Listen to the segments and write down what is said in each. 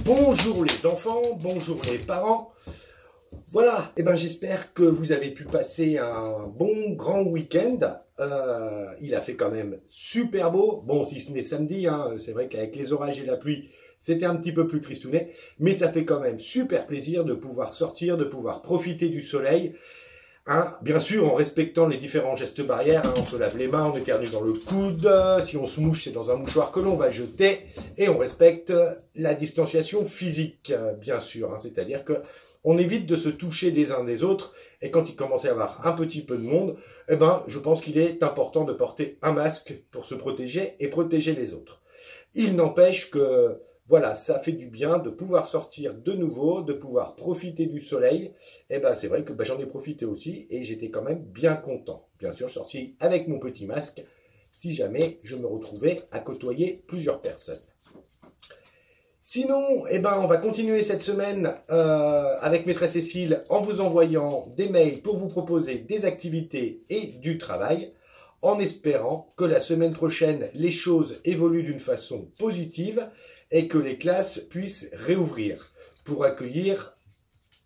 Bonjour les enfants, bonjour les parents. Voilà, j'espère que vous avez pu passer un bon grand week-end. Il a fait quand même super beau. Bon, si ce n'est samedi, c'est vrai qu'avec les orages et la pluie, c'était un petit peu plus tristounet. Mais ça fait quand même super plaisir de pouvoir sortir, de pouvoir profiter du soleil. Bien sûr, en respectant les différents gestes barrières, on se lave les mains, on éternue dans le coude, si on se mouche, c'est dans un mouchoir que l'on va jeter, et on respecte la distanciation physique, bien sûr, c'est-à-dire que on évite de se toucher les uns des autres, et quand il commence à y avoir un petit peu de monde, je pense qu'il est important de porter un masque pour se protéger et protéger les autres. Il n'empêche que voilà, ça fait du bien de pouvoir sortir de nouveau, de pouvoir profiter du soleil. C'est vrai que j'en ai profité aussi et j'étais quand même bien content. Bien sûr, je suis sorti avec mon petit masque si jamais je me retrouvais à côtoyer plusieurs personnes. Sinon, on va continuer cette semaine avec maîtresse Cécile en vous envoyant des mails pour vous proposer des activités et du travail, en espérant que la semaine prochaine, les choses évoluent d'une façon positive et que les classes puissent réouvrir pour accueillir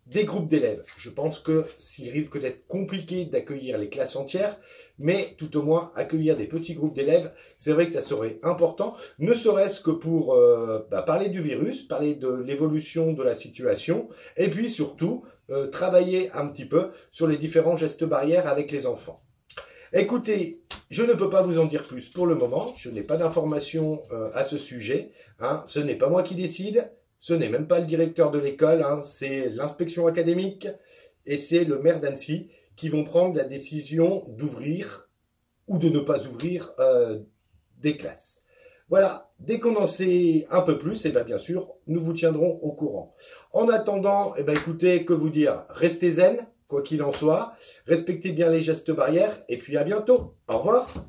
des groupes d'élèves. Je pense qu'il risque d'être compliqué d'accueillir les classes entières, mais tout au moins accueillir des petits groupes d'élèves, c'est vrai que ça serait important, ne serait-ce que pour parler du virus, parler de l'évolution de la situation, et puis surtout travailler un petit peu sur les différents gestes barrières avec les enfants. Écoutez, je ne peux pas vous en dire plus pour le moment, je n'ai pas d'informations à ce sujet, ce n'est pas moi qui décide, ce n'est même pas le directeur de l'école, c'est l'inspection académique et c'est le maire d'Annecy qui vont prendre la décision d'ouvrir ou de ne pas ouvrir des classes. Voilà, dès qu'on en sait un peu plus, bien sûr, nous vous tiendrons au courant. En attendant, écoutez, que vous dire, restez zen, quoi qu'il en soit, respectez bien les gestes barrières, et puis à bientôt. Au revoir.